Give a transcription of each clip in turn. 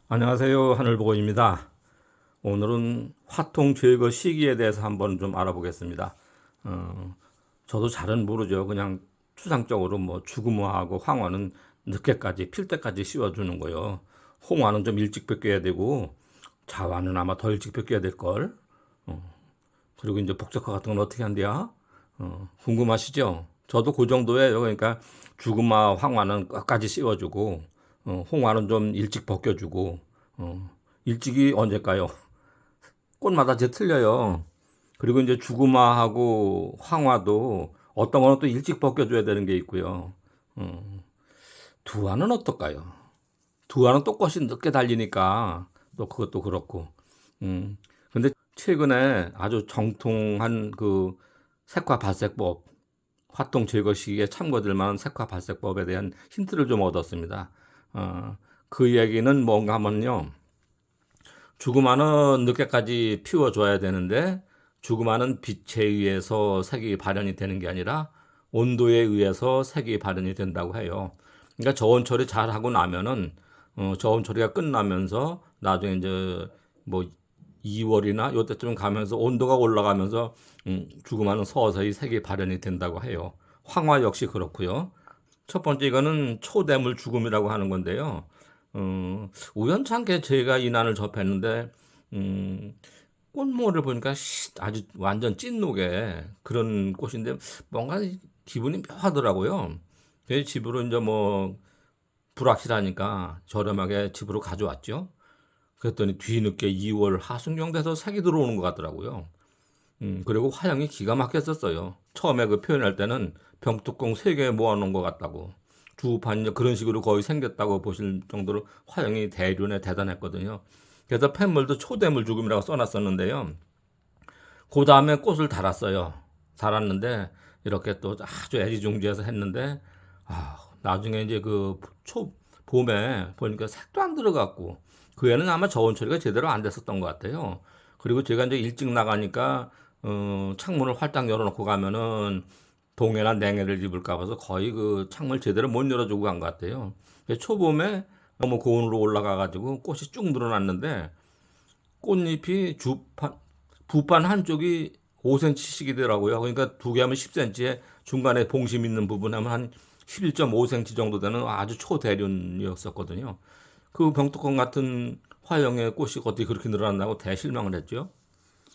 안녕하세요. 하늘보고입니다. 오늘은 화통 제거 시기에 대해서 한번 좀 알아보겠습니다. 저도 잘은 모르죠. 그냥 추상적으로 뭐 죽음화하고 황화는 늦게까지 필 때까지 씌워주는 거요. 홍화는 좀 일찍 벗겨야 되고 자화는 아마 더 일찍 벗겨야 될 걸. 그리고 이제 복석화 같은 건 어떻게 한대야? 궁금하시죠? 저도 그 정도예요. 그러니까 죽음화, 황화는 끝까지 씌워주고 홍화는 좀 일찍 벗겨주고 일찍이 언제일까요? 꽃마다 제 틀려요. 그리고 이제 죽음화하고 황화도 어떤 거는 또 일찍 벗겨줘야 되는 게 있고요. 두화는 어떨까요? 두화는 또 꽃이 늦게 달리니까 또 그것도 그렇고. 음, 근데 최근에 아주 정통한 그 색화 발색법, 화통 제거 시기에 참고될 만한 색화 발색법에 대한 힌트를 좀 얻었습니다. 그 얘기는 뭔가 하면요. 주구마는 늦게까지 피워줘야 되는데 주구마는 빛에 의해서 색이 발현이 되는 게 아니라 온도에 의해서 색이 발현이 된다고 해요. 그러니까 저온 처리 잘 하고 나면은 저온 처리가 끝나면서 나중에 이제 뭐 2월이나 요때쯤 가면서 온도가 올라가면서 주구마는 서서히 색이 발현이 된다고 해요. 황화 역시 그렇고요. 첫 번째 이거는 초대물 죽음이라고 하는 건데요. 우연찮게 제가 이 난을 접했는데 음, 꽃모를 보니까 아주 완전 찐녹에 그런 꽃인데 뭔가 기분이 묘하더라고요. 그래서 집으로 이제 뭐 불확실하니까 저렴하게 집으로 가져왔죠. 그랬더니 뒤늦게 2월 하순경 돼서 색이 들어오는 것 같더라고요. 그리고 화형이 기가 막혔었어요. 처음에 그 표현할 때는 병뚜껑 3개 모아놓은 것 같다고. 주판이 이제 그런 식으로 거의 생겼다고 보실 정도로 화형이 대륜에 대단했거든요. 그래서 팻물도 초대물 죽음이라고 써놨었는데요. 그 다음에 꽃을 달았어요. 달았는데 이렇게 또 아주 애지중지해서 했는데 나중에 이제 그 봄에 보니까 색도 안 들어갔고 그 애는 아마 저온 처리가 제대로 안 됐었던 것 같아요. 그리고 제가 이제 일찍 나가니까 창문을 활짝 열어놓고 가면은 동해나 냉해를 입을까 봐서 거의 그 창문을 제대로 못 열어주고 간 것 같아요. 초봄에 너무 고온으로 올라가가지고 꽃이 쭉 늘어났는데 꽃잎이 부판 한쪽이 5cm씩이더라고요. 그러니까 두 개 하면 10cm에 중간에 봉심 있는 부분 하면 한 11.5cm 정도 되는 아주 초대륜이었었거든요. 그 병뚜껑 같은 화형의 꽃이 어떻게 그렇게 늘어났나고 대실망을 했죠.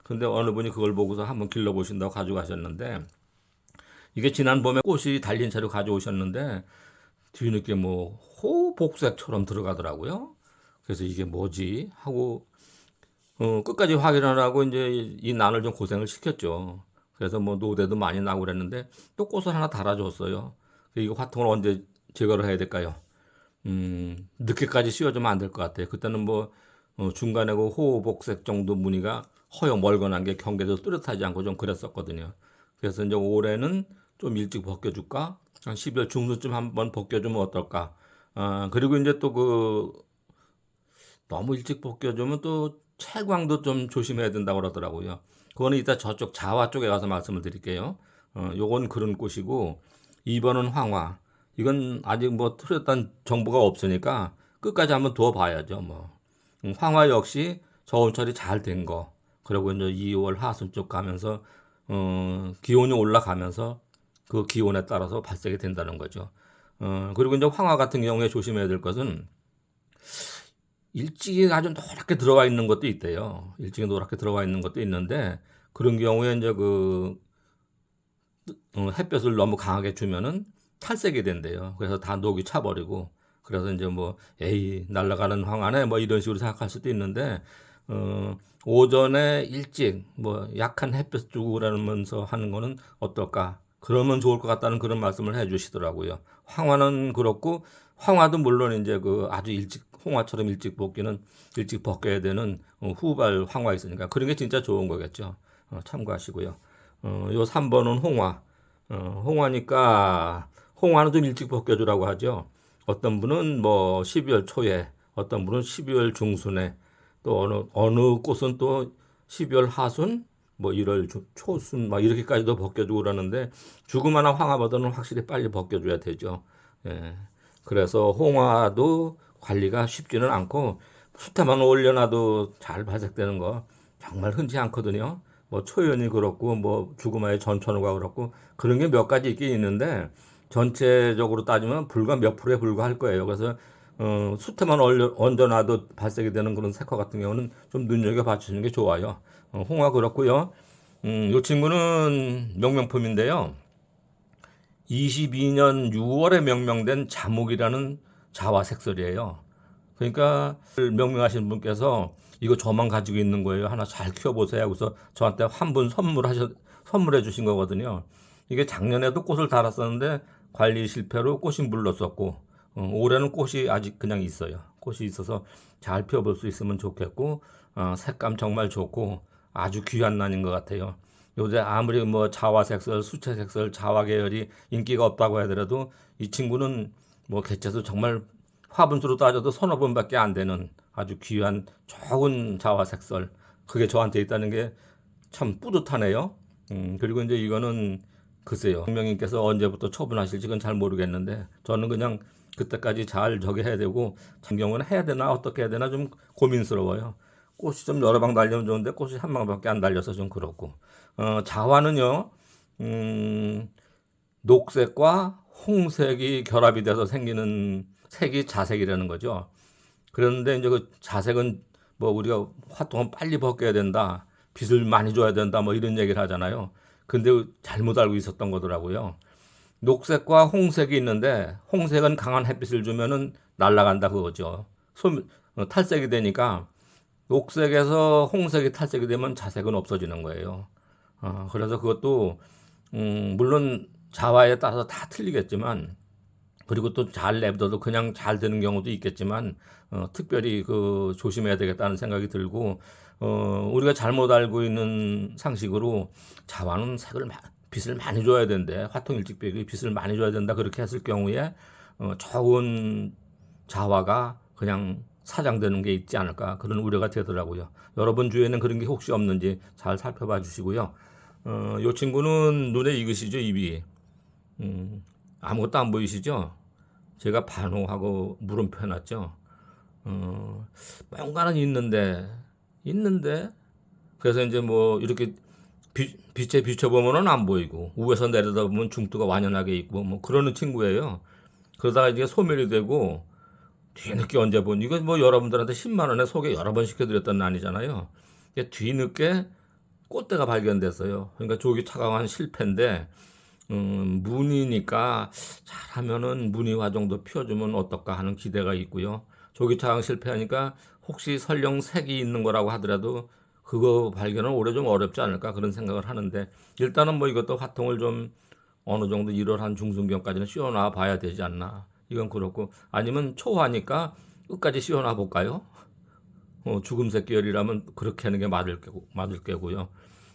근데 어느 분이 그걸 보고서 한번 길러보신다고 가져가셨는데 이게 지난 봄에 꽃이 달린 채로 가져오셨는데 뒤늦게 뭐 호복색처럼 들어가더라고요. 그래서 이게 뭐지 하고 끝까지 확인하라고 이제 이 난을 좀 고생을 시켰죠. 그래서 뭐 노대도 많이 나고 그랬는데 또 꽃을 하나 달아줬어요. 이거 화통을 언제 제거를 해야 될까요? 늦게까지 씌워주면 안 될 것 같아요. 그때는 뭐 중간에 그 호복색 정도 무늬가 허여 멀건한 게 경계도 뚜렷하지 않고 좀 그랬었거든요. 그래서 이제 올해는 좀 일찍 벗겨줄까? 한 12월 중순쯤 한번 벗겨주면 어떨까? 그리고 이제 또 그 너무 일찍 벗겨주면 또 채광도 좀 조심해야 된다고 그러더라고요. 그거는 이따 저쪽 자화 쪽에 가서 말씀을 드릴게요. 요건 그런 꽃이고 2번은 황화. 이건 아직 뭐 뚜렷한 정보가 없으니까 끝까지 한번 두어 봐야죠. 뭐 황화 역시 저온 처리 잘 된 거. 그리고 이제 2월 하순 쪽 가면서 기온이 올라가면서 그 기온에 따라서 발색이 된다는 거죠. 그리고 이제 황화 같은 경우에 조심해야 될 것은 일찍이 아주 노랗게 들어와 있는 것도 있대요. 일찍이 노랗게 들어와 있는 것도 있는데 그런 경우에 이제 그 햇볕을 너무 강하게 주면은 탈색이 된대요. 그래서 다 녹이 차버리고 그래서 이제 뭐 에이 날아가는 황하네 뭐 이런 식으로 생각할 수도 있는데 오전에 일찍 뭐 약한 햇볕 주고 그러면서 하는 거는 어떨까? 그러면 좋을 것 같다는 그런 말씀을 해주시더라고요. 황화는 그렇고 황화도 물론 이제 그 아주 일찍 홍화처럼 일찍 벗기는 일찍 벗겨야 되는 후발 황화 있으니까 그런 게 진짜 좋은 거겠죠. 참고하시고요. 요 3번은 홍화. 홍화니까 홍화는 좀 일찍 벗겨주라고 하죠. 어떤 분은 뭐 12월 초에, 어떤 분은 12월 중순에, 또 어느 꽃은 또 12월 하순, 뭐 1월 초순, 막 이렇게까지도 벗겨주고 그러는데 주구마나 황화보다는 확실히 빨리 벗겨줘야 되죠. 예. 그래서 홍화도 관리가 쉽지는 않고 수태만 올려놔도 잘 발색되는 거 정말 흔치 않거든요. 뭐 초연이 그렇고 뭐 죽음의 전천후가 그렇고 그런 게 몇 가지 있긴 있는데 전체적으로 따지면 불과 몇 프로에 불과할 거예요. 그래서 수태만 얹어놔도 발색이 되는 그런 색화 같은 경우는 좀 눈여겨 봐주시는 게 좋아요. 홍화 그렇고요. 이 친구는 명명품인데요. 22년 6월에 명명된 자목이라는 자화색설이에요. 그러니까 명명하신 분께서 이거 저만 가지고 있는 거예요. 하나 잘 키워보세요. 그래서 저한테 한 분 선물해 주신 거거든요. 이게 작년에도 꽃을 달았었는데 관리 실패로 꽃이 물렀었고, 올해는 꽃이 아직 그냥 있어요. 꽃이 있어서 잘 피워볼 수 있으면 좋겠고, 색감 정말 좋고 아주 귀한 난인 것 같아요. 요새 아무리 뭐 자화색설, 수채색설, 자화 계열이 인기가 없다고 하더라도 이 친구는 뭐 개체수 정말 화분수로 따져도 서너 번밖에 안 되는 아주 귀한 좋은 자화색설. 그게 저한테 있다는 게 참 뿌듯하네요. 그리고 이제 이거는 글쎄요. 명님께서 언제부터 처분하실지 그건 잘 모르겠는데 저는 그냥 그때까지 잘 저기 해야 되고 참 경우는 해야 되나 어떻게 해야 되나 좀 고민스러워요. 꽃이 좀 여러 방 달리면 좋은데 꽃이 한 방밖에 안 달려서 좀 그렇고. 자화는요. 음, 녹색과 홍색이 결합이 돼서 생기는 색이 자색이라는 거죠. 그런데 이제 그 자색은 뭐 우리가 화통은 빨리 벗겨야 된다. 빛을 많이 줘야 된다. 뭐 이런 얘기를 하잖아요. 근데 잘못 알고 있었던 거더라고요. 녹색과 홍색이 있는데 홍색은 강한 햇빛을 주면은 날아간다 그거죠. 탈색이 되니까 녹색에서 홍색이 탈색이 되면 자색은 없어지는 거예요. 그래서 그것도 물론 자화에 따라서 다 틀리겠지만 그리고 또 잘 내버려도 그냥 잘 되는 경우도 있겠지만 특별히 그 조심해야 되겠다는 생각이 들고 우리가 잘못 알고 있는 상식으로 자화는 빛을 많이 줘야 된대 화통 일찍배기 빛을 많이 줘야 된다 그렇게 했을 경우에 좋은 자화가 그냥 사장되는 게 있지 않을까 그런 우려가 되더라고요. 여러분 주위에는 그런 게 혹시 없는지 잘 살펴봐 주시고요. 이 친구는 눈에 익으시죠 입이 아무것도 안 보이시죠? 제가 반호하고 물음표 해놨죠. 뭔가는 있는데 그래서 이제 뭐 이렇게 빛에 비춰보면은 안 보이고 위에서 내려다보면 중도가 완연하게 있고 뭐 그러는 친구예요. 그러다가 이제 소멸이 되고 뒤늦게 언제 본 이거 뭐 여러분들한테 10만 원에 소개 여러 번 시켜드렸던 난이잖아요. 이게 뒤늦게 꽃대가 발견됐어요. 그러니까 조기 차강한 실패인데 무늬니까 잘하면은 무늬화 정도 피워주면 어떨까 하는 기대가 있고요. 조기 차강 실패하니까 혹시 설령 색이 있는 거라고 하더라도 그거 발견은 올해 좀 어렵지 않을까 그런 생각을 하는데 일단은 뭐 이것도 화통을 좀 어느 정도 1월 한 중순경까지는 씌워놔 봐야 되지 않나. 이건 그렇고 아니면 초화니까 끝까지 씌워놔 볼까요? 죽음색 계열이라면 그렇게 하는 게 맞을 게고요.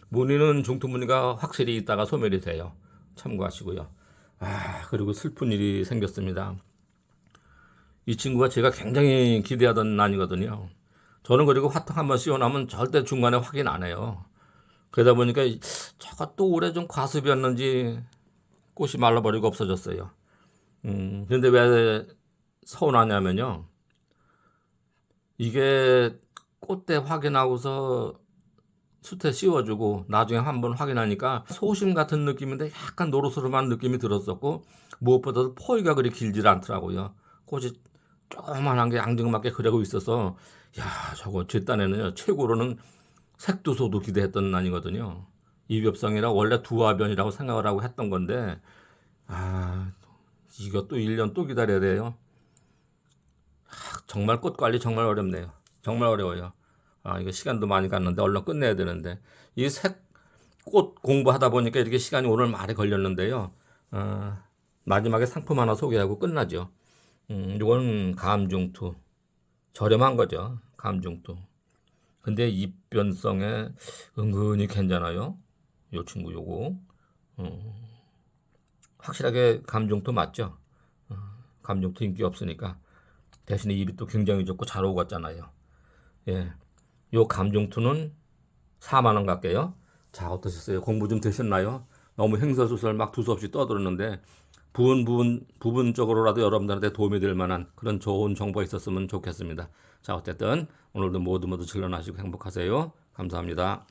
무늬는 중투무늬가 확실히 있다가 소멸이 돼요. 참고하시고요. 그리고 슬픈 일이 생겼습니다. 이 친구가 제가 굉장히 기대하던 난이거든요. 저는 그리고 화통 한번 씌워나면 절대 중간에 확인 안 해요. 그러다 보니까 저가 또 올해 좀 과습이었는지 꽃이 말라버리고 없어졌어요. 근데 왜 서운하냐면요. 이게 꽃대 확인하고서 수태 씌워주고 나중에 한번 확인하니까 소심 같은 느낌인데 약간 노릇스름한 느낌이 들었었고 무엇보다도 포위가 그리 길질 않더라고요. 꽃이 조그만한 게 앙증맞게 그러고 있어서 야 저거 제 딴에는요 최고로는 색두소도 기대했던 난이거든요. 이겹성이라 원래 두화변이라고 생각을 하고 했던 건데 이것도 1년 또 기다려야 돼요. 정말 꽃 관리 정말 어렵네요. 정말 어려워요. 이거 시간도 많이 갔는데 얼른 끝내야 되는데 이 꽃 공부하다 보니까 이렇게 시간이 오늘 많이 걸렸는데요. 마지막에 상품 하나 소개하고 끝나죠. 이건 감중투 저렴한 거죠. 감중투. 근데 입변성에 은근히 괜찮아요. 요 친구 요거 확실하게 감중투 맞죠? 감중투 인기 없으니까 대신에 입이 또 굉장히 좋고 잘 오갔잖아요. 예, 요 감중투는 4만 원 갈게요. 자 어떠셨어요? 공부 좀 되셨나요? 너무 횡설수설 막 두서없이 떠들었는데 부분적으로라도 여러분들한테 도움이 될 만한 그런 좋은 정보가 있었으면 좋겠습니다. 자, 어쨌든 오늘도 모두 즐거운 하시고 행복하세요. 감사합니다.